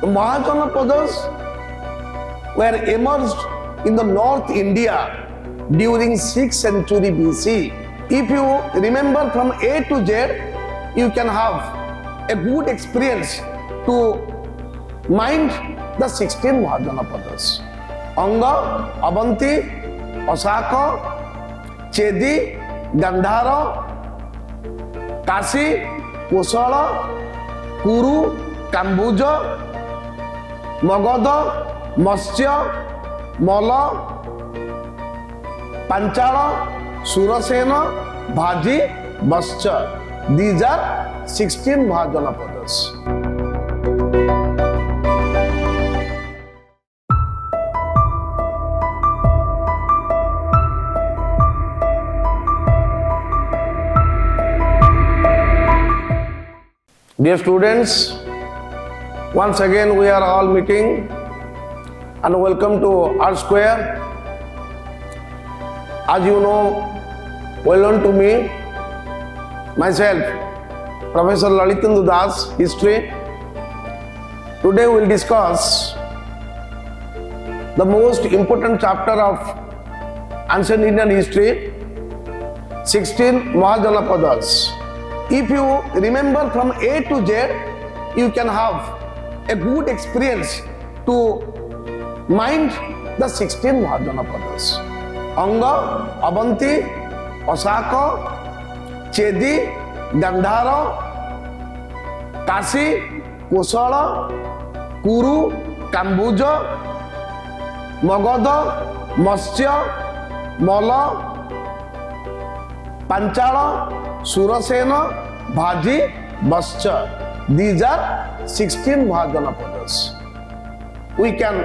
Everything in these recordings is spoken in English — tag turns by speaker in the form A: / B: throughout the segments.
A: The Mahajanapadas were emerged in the North India during 6th century BC. If you remember from A to Z, you can have a good experience to mind the 16 Mahajanapadas. Anga, Avanti, Osaka, Chedi, Gandhara, Kasi, Kosala, Kuru, Kambuja, Magadha, Matsya, Mala, Panchala, Surasena, Bhaji, Bascha. These are 16 Mahajanapadas. Dear students, once again we are all meeting and welcome to Art Square. As you know, well known to me, myself, Professor Lalitendu history. Today we will discuss the most important chapter of ancient Indian history, 16 Mahajanapadas. If you remember from A to Z, you can have a good experience to mind the 16 Mahajanapadas. Anga, Avanti, Osaka, Chedi, Gandhara, Kasi, Kosala, Kuru, Kambuja, Magadha, Matsya, Mala, Panchala, Surasena, Bhaji, Bascha. These are 16 Mahajanapadas. We can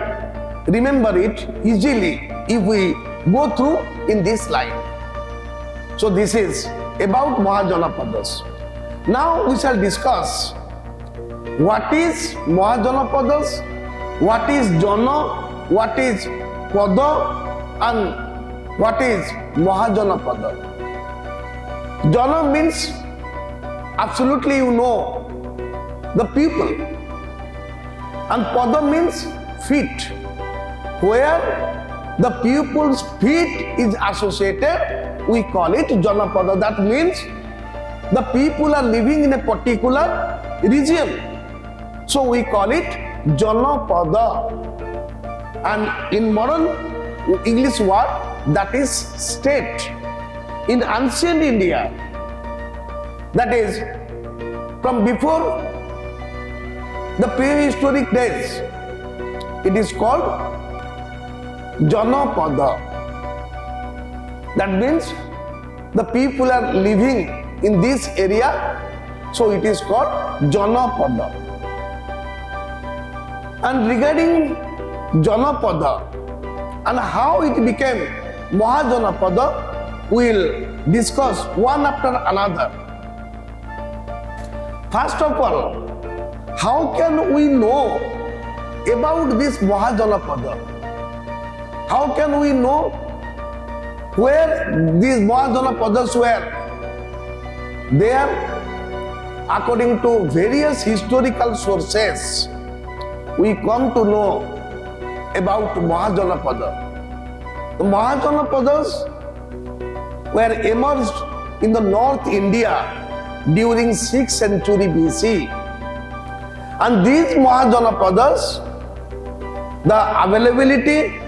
A: remember it easily if we go through in this line. So this is about Mahajanapadas. Now we shall discuss what is Mahajanapadas, what is Jana, what is Pada, and what is Mahajanapada. Jana means absolutely you know the people, and Pada means feet, where the pupil's feet is associated, we call it Janapada. That means the people are living in a particular region, so we call it Janapada. And in modern English word, that is state. In ancient India, that is from before the prehistoric days, it is called Janapada. That means the people are living in this area, so it is called Janapada. And regarding Janapada and how it became Mahajanapada, we will discuss one after another. First of all, how can we know about this Mahajanapada? How can we know where these Mahajanapadas were there? According to various historical sources, we come to know about Mahajanapada. The Mahajanapadas were emerged in the North India during 6th century BC. And these Mahajanapadas, the availability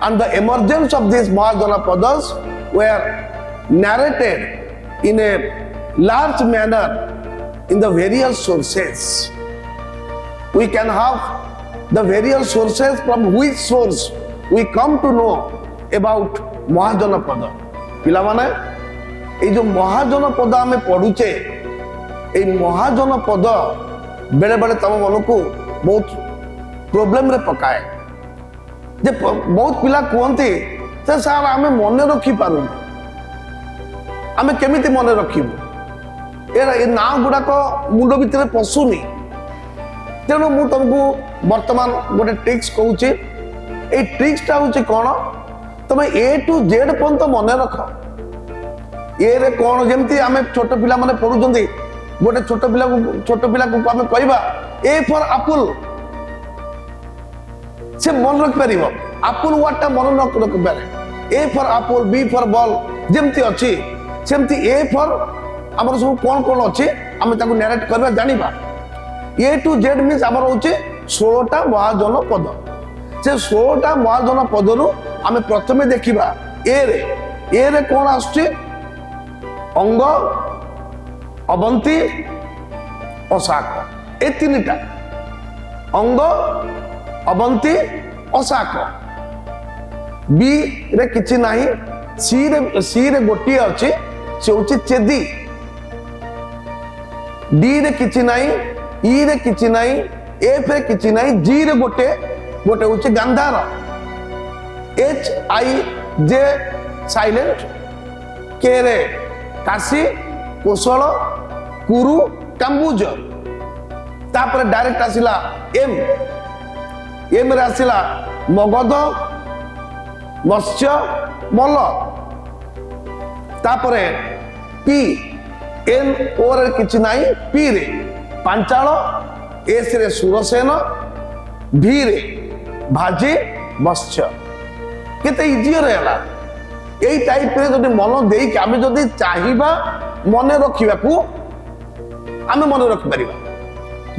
A: and the emergence of these Mahajanapadas were narrated in a large manner in the various sources. We can have the various sources from which source we come to know about Mahajanapada. ପିଲାମାନେ ଏଇ ଯୋଉ ମହାଜନପଦ ଆମେ ପଢୁଛେ, ଏଇ ମହାଜନପଦ ବେଳେ ବେଳେ ତମ ମନକୁ ବହୁତ ପ୍ରୋବ୍ଲେମରେ ପକାଏ। ଯେ ବହୁତ ପିଲା କୁହନ୍ତି ଯେ ସାର୍ ଆମେ ମନେ ରଖିପାରୁନୁ, ଆମେ କେମିତି ମନେ ରଖିବୁ, ଏ ନାଁ ଗୁଡାକ ମୁଣ୍ଡ ଭିତରେ ପଶୁନି। ତେଣୁ ମୁଁ ତମକୁ ବର୍ତ୍ତମାନ ଗୋଟେ ଟ୍ରିକ୍ସ କହୁଛି। ଏଇ ଟ୍ରିକ୍ସଟା ହଉଛି କ'ଣ, ତମେ A to Z ପର୍ଯ୍ୟନ୍ତ ମନେ ରଖ। ଏ ରେ କ'ଣ, ଯେମିତି ଆମେ ଛୋଟ ପିଲାମାନେ ପଢୁଛନ୍ତି, ଗୋଟେ ଛୋଟ ପିଲାକୁ ଆମେ କହିବା A for apple, से मन रख पारिबो एप्पल वर्ड टा मन रख पारे A for apple B for ball जेमती अछि सेमती ए फॉर हमर सब कोन अछि हम ताको नरेट करबा जानिबा ए टू जेड मींस हमर होचे 16 टा महाजनपद से 16 टा महाजनपद रु हम प्रथमे देखिबा ए रे कोन आछे अंग अवंती अशाक ए तीनटा अंग अवंती अशाक बी रे किछि नाही सी रे गोटी अछि से होछि चेदी डी रे किछि नाही ई रे किछि नाही एफ रे किछि नाही जी रे गोटे होछि Gandhara H I J silent K रे काशी कोशल कुरु काम्बुज तापर डायरेक्ट आसिला एम रे आसिला मगध मत्स्य मल तापर पी एन ओ रे किछि नाही पी रे पांचाल एस रे सुरसेन भी रे भाजी मत्स्य केते इजी रहला एई टाइप रे जदि मन देई कि आमे जदि चाहिबा मने रखिबा को आमे मने रखि परिबा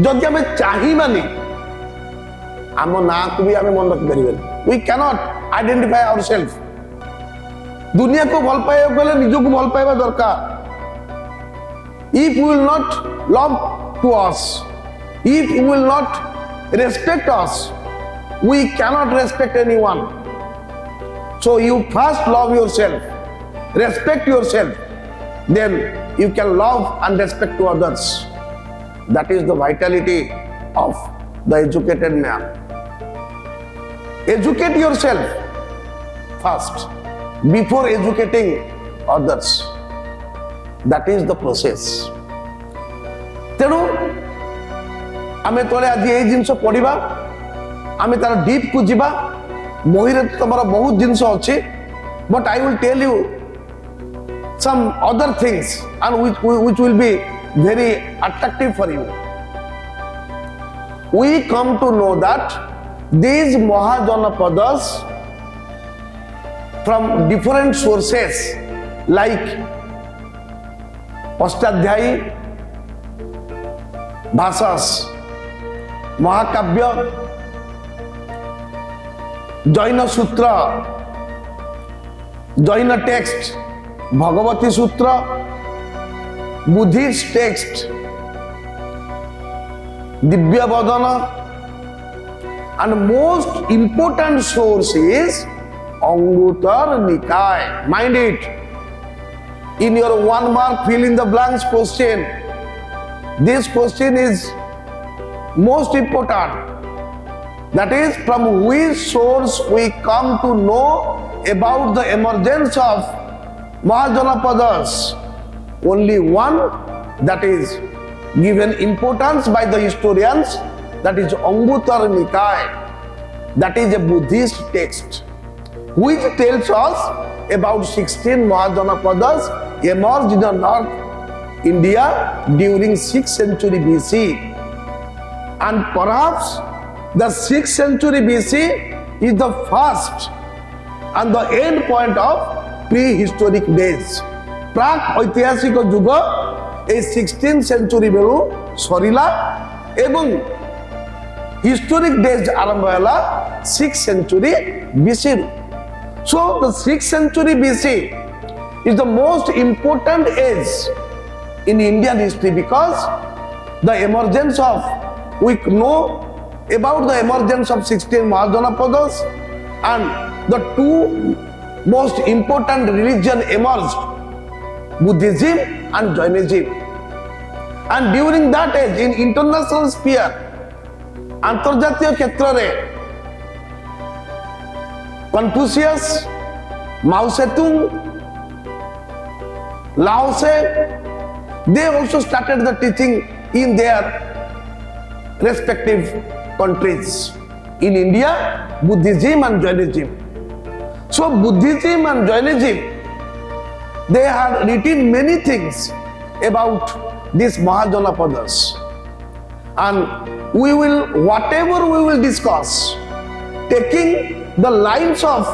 A: जदि आमे चाहिबानी आम ना को भी आमे मन रखि परिबा we can not identify ourselves दुनिया को भल पाए गले निजो को भल पाइबा दरकार if we will not love to us if we will not respect us we cannot respect anyone so you first love yourself respect yourself then you can love and respect to others that is the vitality of the educated man educate yourself first before educating others that is the process तेणु आमे तले आज ए जिंस पढ़िबा आमे तार deep को जिबा मोहि रे तमरा बहुत जिंस अछि but I will tell you some other things and which will be very attractive for you we come to know that these Mahajanapadas from different sources like Ashtadhyayi भाषास महाकाव्य जैन सूत्र जैन टेक्स्ट भगवती सूत्र Buddhist text Divya Vadan and most important source is Angutar Nikaya. Mind it. In your 1 mark fill in the blanks question, this question is most important. That is, from which source we come to know about the emergence of Mahajanapadas. Only one that is given importance by the historians, that is Angutar Nikaya. That is a Buddhist text which tells us about 16 Mahajanapadas emerged in North India during 6th century BC, and perhaps the 6th century BC is the first and the end point of prehistoric days. प्राक ऐतिहासिक युग ए 16th century बेलू सरीला एवं historic days आरंभ होला 6th century BC. So the 6th century BC is the most important age in Indian history because the emergence of, we know about the emergence of 16 Mahajanapadas and the two most important religion emerged, Buddhism and Jainism. And during that age in international sphere, अंतर्जातीय क्षेत्र में Confucius, Mao Zedong, Lao Tse, they also started the teaching in their respective countries. In India, Buddhism and Jainism. So Buddhism and Jainism, they had written many things about these Mahajanapadas. And we will, whatever we will discuss, taking the lines of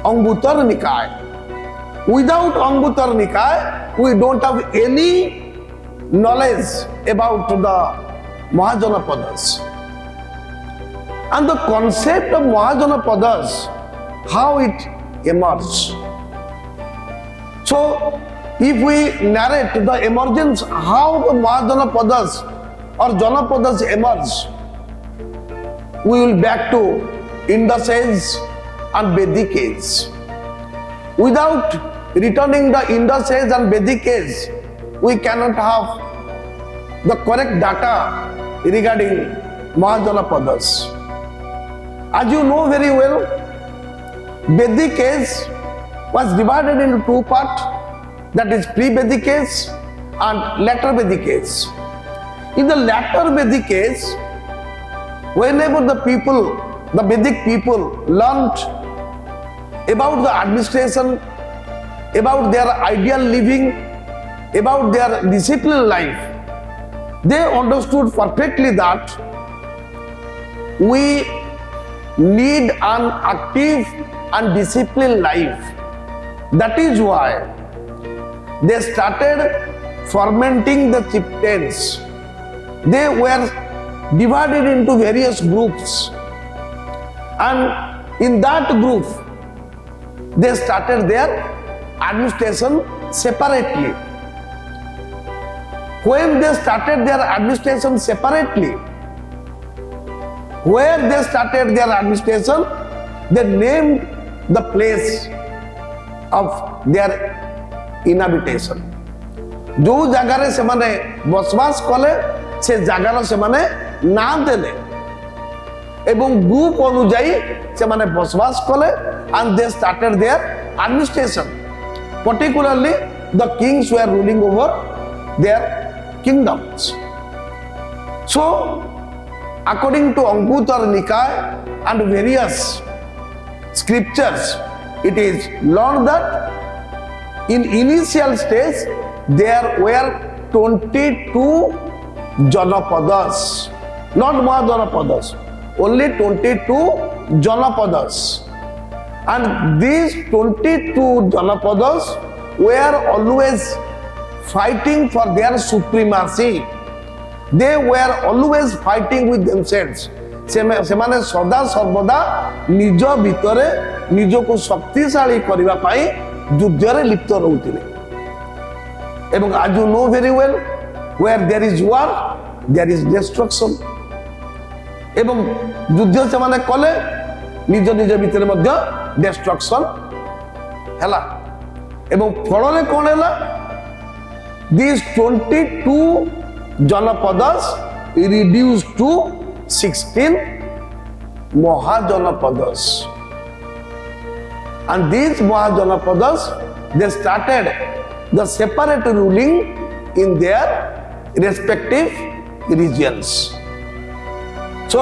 A: Anguttara Nikaya. Without Anguttara Nikaya, we don't have any knowledge about the Mahajanapadas. And the concept of Mahajanapadas, how it emerged. So, if we narrate the emergence, how the Mahajanapadas or Janapadas emerged, we will back to Indus Age and Vedic Age. Without returning the Indus Age and Vedic Age, we cannot have the correct data regarding Mahajanapadas. As you know very well, Vedic Age was divided into two parts, that is pre-Vedic Age and later Vedic Age. In the latter Vedic Age, whenever the Vedic people learned about the administration, about their ideal living, about their disciplined life, they understood perfectly that we need an active and disciplined life. That is why they started fermenting the chieftains. They were divided into various groups, and in that group they started their administration separately. When they started their administration separately, where they started their administration, they named the place of their inhabitation. जो जगह से माने बसवास कले से जगार से माने ना देले एवं ग्रुप अनुजाई से माने बसवास कले and they started their administration. Particularly the kings were ruling over their kingdoms. So according to Anguttara Nikaya and various scriptures, it is learned that in initial stage there were 22 Janapadas, not Mahajanapadas, only 22 Janapadas. And these 22 Janapadas were always fighting for their supremacy. They were always fighting with themselves. ସେମାନେ ସଦା ସର୍ବଦା ନିଜ ଭିତରେ ନିଜକୁ ଶକ୍ତିଶାଳୀ କରିବା ପାଇଁ ଯୁଦ୍ଧରେ ଲିପ୍ତ ରହୁଥିଲେ। ଏବଂ as you know very well, where there is war, there is destruction. ଏବଂ ଯୁଦ୍ଧ ସେମାନେ କଲେ ନିଜ ନିଜ ଭିତରେ ମଧ୍ୟ destruction ହେଲା। ଏବଂ ଫଳରେ କ'ଣ ହେଲା? These 22 Janapadas reduced to 16 Mahajanapadas. And these Mahajanapadas, they started the separate ruling in their respective regions. So,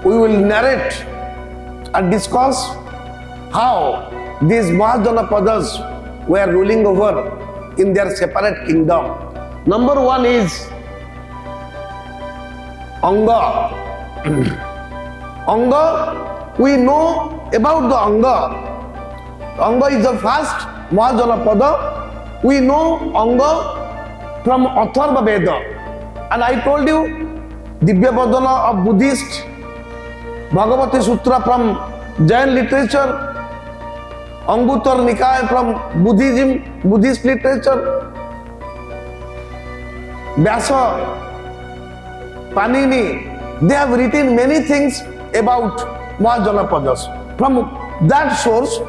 A: we will narrate and discuss how these Mahajanapadas were ruling over in their separate kingdom. Number one is Anga. Anga, we know about the Anga. Anga is the first Mahajanapada. We know Anga from Atharva Veda. And I told you, Divya Vadana of Buddhist, Bhagavati Sutra from Jain literature, Anguttara Nikaya from Buddhism, Buddhist literature, Vyasa, Panini, they have written many things about Mahajanapadas. From that source,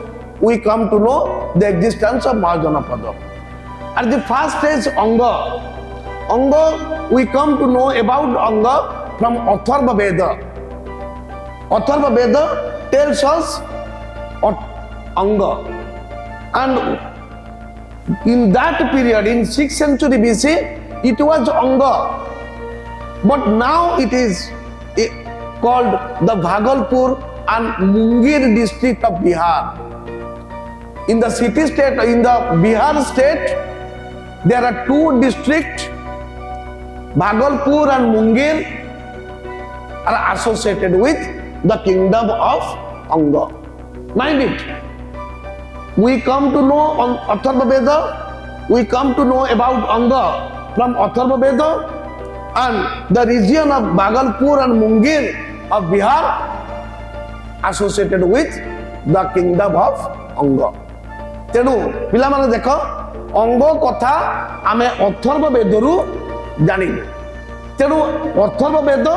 A: we come to know the existence of Mahajanapada. At the first stage, Anga. Anga, we come to know about Anga from Atharva Veda. Atharva Veda tells us Anga. And in that period, in 6th century BC, it was Anga. But now it is called the Bhagalpur and Mungir district of Bihar. In the city state, in the Bihar state, there are two districts, Bhagalpur and Mungir. are associated with the kingdom of Anga. Mind it. We come to know on Atharva Veda, we come to know about Anga from Atharva Veda, and the region of Bhagalpur and Mungir of Bihar associated with the kingdom of Anga. तेणु पिला माने देख अंग कथा आमे अथर्व वेदरू जानिले तेणु अथर्व वेद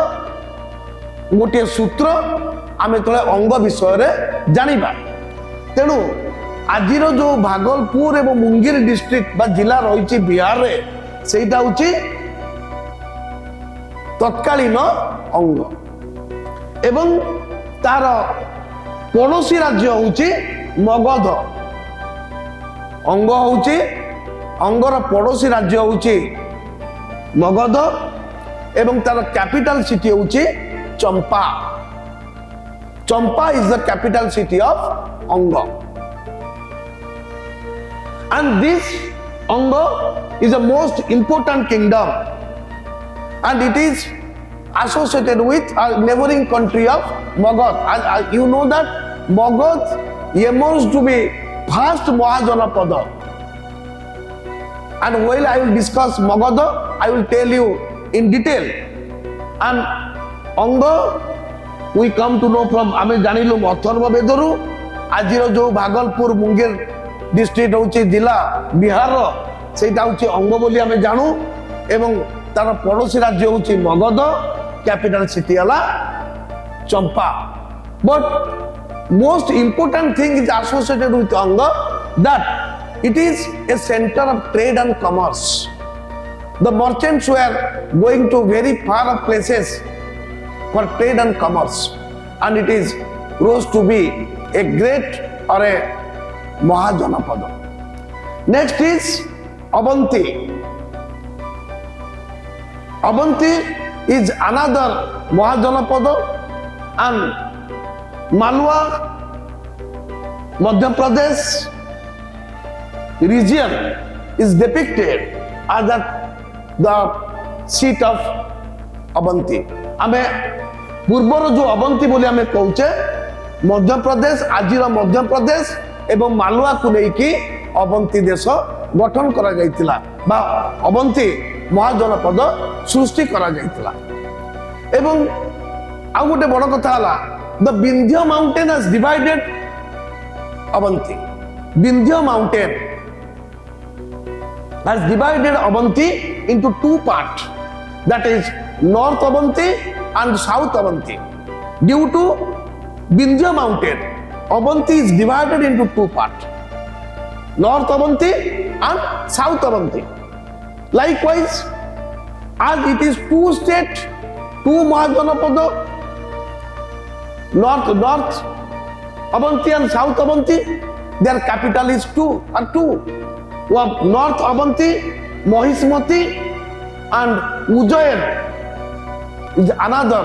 A: गोटे सूत्र आमे तले अंग विषय रे जानिबा तेणु आजिर जो भागलपुर एवं मुंगेर डिस्ट्रिक्ट बा जिला रही बिहार रे सेटा होची तत्कालीन अंग एवं तार पड़ोसी राज्य होची मगध अंग होची अंगर पड़ोसी राज्य होची मगध एवं तार कैपिटल सिटी होची Champa Champa is the capital city of Anga and this Anga is the most important kingdom and it is associated with a neighboring country of Magad. You know that Magad emerged to be first Mahajanapada, and while I will discuss Magad, I will tell you in detail. And Anga we come to know from ame janilu Atharva Vedaru ajiro jo Bhagalpur Mungir district होची जिला बिहार रो सेटा होची अंग बोली हमें जानू एवं तार पड़ोसी राज्य होची मगध कैपिटल सिटी वाला Champa but most important thing is associated with Anga that it is a centre of trade and commerce the merchants were going to very far of places for trade and commerce and it is rose to be a great और a Mahajanapada. Next is Avanti. Avanti is another Mahajanapada and Malwa, Madhya Pradesh region is depicted as the seat of Avanti. आमे पूर्वर जो अवंती बोली आमे कहूचे मध्य प्रदेश आजिर मध्य प्रदेश एवं मालवा को लेकी अवंती देश गठन करा जायतिला बा अवंती महाजनपद सृष्टि करा जायतिला एवं आ गोटे बड़ कथा हला the Vindhya mountain has divided Avanti Vindhya mountain has divided Avanti into two part that is north Avanti and south Avanti due to Vindhya mountain Avanti is divided into two parts, North Avanti and South Avanti. Likewise, as it is two states, two Mahajanapada, North Avanti and South Avanti, their capital is two. North Avanti, Mahismati and Ujjain is another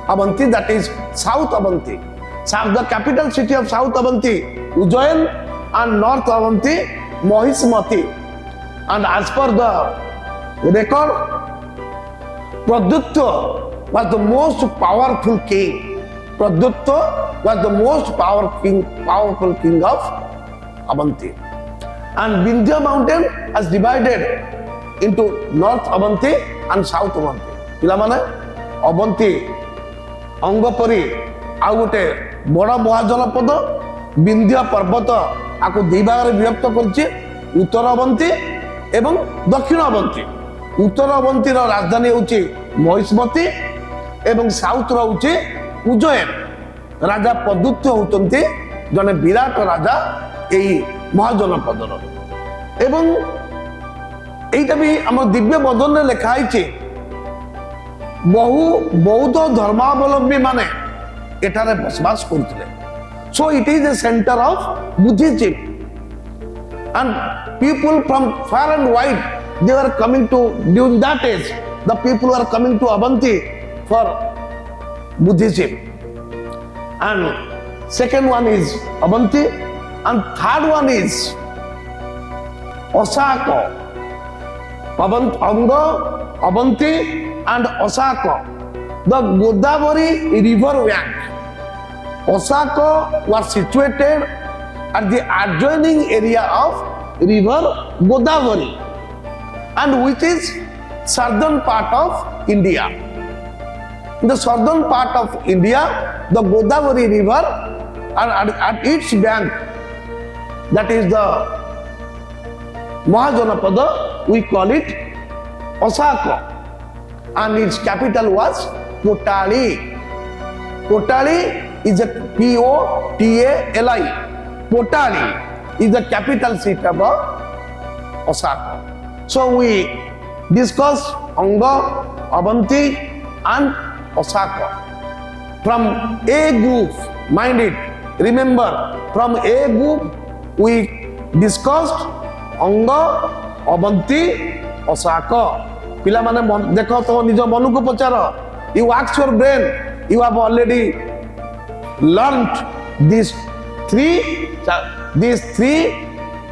A: Avanti, that is South Avanti. The capital city of South Avanti, Ujjain, and North Avanti, Mahismati. And as per the record, Pradyutta was the most powerful king. Pradyutta was the most powerful king of Avanti. And Vindhya mountain has divided into North Avanti and South Avanti. Pilamane, Avanti, Angapari, आउ गोटे बड़ महाजनपद विंध्य पर्वत आपको दि भाग में विभक्त करछि उत्तर अवंती एवं दक्षिण अवंती उत्तर अवंती राजधानी होछि महिष्मती एवं साउथ होछि उज्जैन राजा प्रद्युत्य होतंती जने विराट राजा एई महाजनपदर एवं एटा भी हम दिव्य बदन रे लिखा आइछि बहु बौद्ध धर्मावलंबी माने एठारे बसवास करथिले so it is a center of Buddhism and people from far and wide they were coming to during that age the people were coming to Avanti for Buddhism and second one is Avanti and third one is Osaka Anga Avanti and Osaka the Godavari river bank. Osaka was situated at the adjoining area of river Godavari, and which is southern part of India. In the southern part of India, the Godavari river, and at its bank, that is the Mahajanapada, we call it Osaka, and its capital was Kotali. Kotali is a P-O-T-A-L-I. Kotali is the capital seat of Osaka. So we discuss Anga, Avanti and Osaka. From A group, mind it, remember, from A group we discussed Anga, Avanti, Osaka. पिला माने देखो तो निज मन को पचार, you ask your brain, you have already learnt these three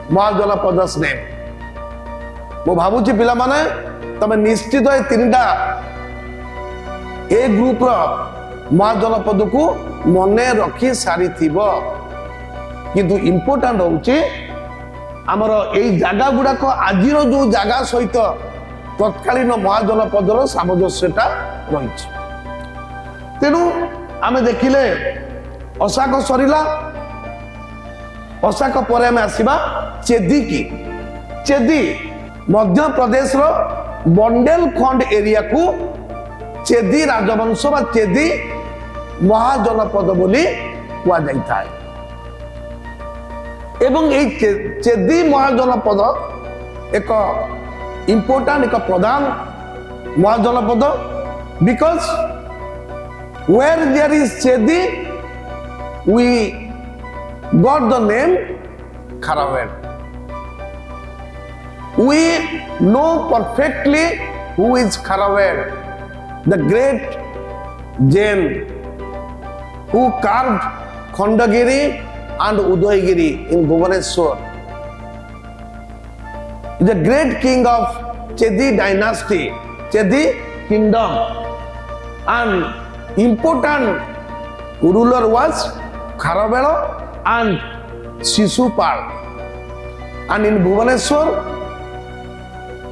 A: Mahajanapadas name. मो भावुची पिला माने तमे निश्चित ए तीनटा ए ग्रुप रो महाजनपद को मने रखी सारी थिबो, किंतु इंपोर्टेंट होउची हमर एई जागा गुडा को आजिर जो जागा सहित तत्कालीन महाजनपदर सामंजस्यता रही। तेणु आम देखिले ओसाक सरीला, ओसाक पर आम आसवा चेदी की। चेदी मध्य प्रदेश रो बंडेलखंड एरिया को चेदी राजवंश बा चेदी महाजनपद बोली कुआ जाइता है। एवं ए चेदी महाजनपद एक important, एक प्रधान महाजनपद, because where there is Chedi, we got the name Kharavel. We know perfectly who is Kharavel, the great Jain who carved Khandagiri and Udaygiri in Bhubaneswar. The great king of Chedi dynasty, Chedi kingdom, and important ruler was Kharavela and Shishupal. And in Bhubaneswar,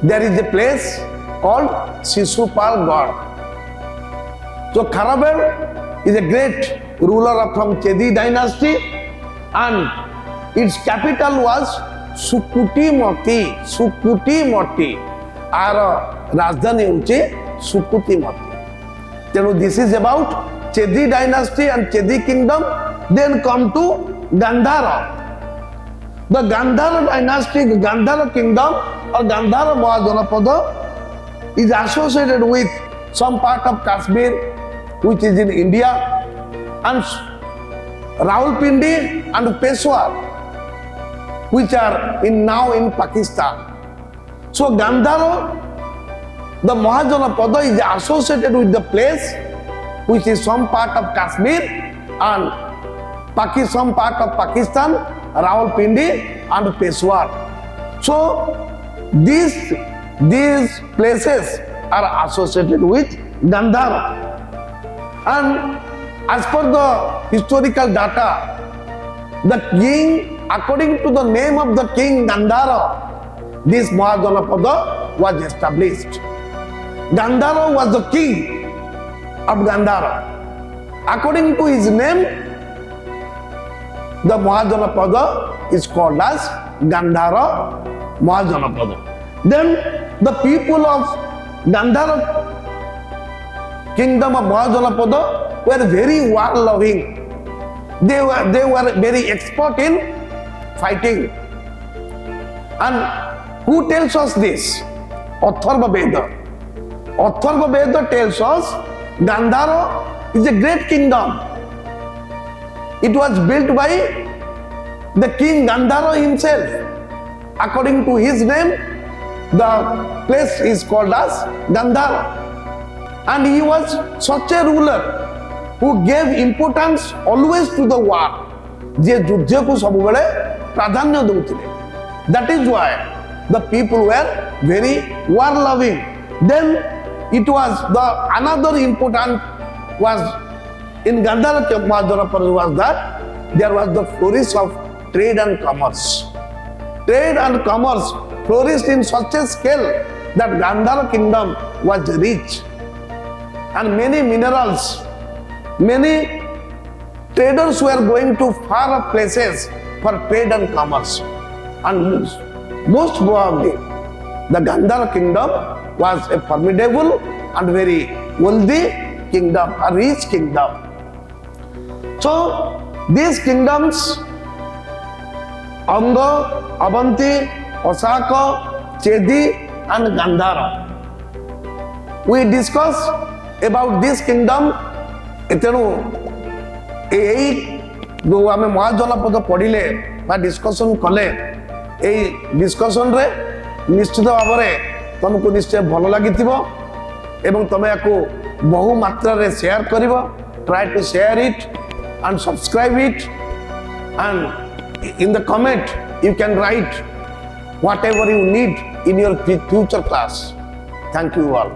A: there is a place called Shishupal God. So Kharavel is a great ruler from Chedi dynasty, and its capital was Sukuti Mati. Our Rajdhani hoche Sukuti Mati. So this is about Chedi dynasty and Chedi kingdom. Then come to Gandhara. The Gandhara dynasty, Gandhara kingdom or Gandhara Mahajanapada is associated with some part of Kashmir, which is in India, and Rawalpindi and Peshawar, which are now in Pakistan. So Gandhara, the Mahajanapada, is associated with the place which is some part of Kashmir and some part of Pakistan, Rawalpindi and Peshawar. So these places are associated with Gandhara. And as per the historical data, the king, according to the name of the king Gandhara, this Mahajanapada was established. Gandhara was the king of Gandhara. According to his name, the Mahajanapada is called as Gandhara Mahajanapada. Then the people of Gandhara kingdom of Mahajanapada were very war-loving. They were very expert in fighting. And who tells us this? Atharva Veda. Atharva Veda tells us Gandhara is a great kingdom. It was built by the king Gandhara himself. According to his name, the place is called as Gandhara. And he was such a ruler who gave importance always to the war. That is why the people were very war loving. Then it was the another important was in Gandhara Mahajanapada was that there was the flourish of trade and commerce. Trade and commerce flourished in such a scale that Gandhara kingdom was rich, and many minerals, many traders were going to far off places for trade and commerce. And most probably, the Gandhara kingdom was a formidable and very wealthy kingdom, a rich kingdom. So, these kingdoms, Anga, Avanti, Osaka, Chedi, and Gandhara. We discuss about this kingdom. ତେଣୁ ଏଇ ଯେଉଁ ଆମେ ମହାଜନପଦ ପଢ଼ିଲେ ବା discussion କଲେ, ଏଇ ଡିସ୍କସନ୍ରେ ନିଶ୍ଚିତ ଭାବରେ ତୁମକୁ ନିଶ୍ଚୟ ଭଲ ଲାଗିଥିବ ଏବଂ ତୁମେ ୟାକୁ ବହୁ ମାତ୍ରାରେ ସେୟାର କରିବ. Try to share it and subscribe it, and in the comment you can write whatever you need in your future class. Thank you all.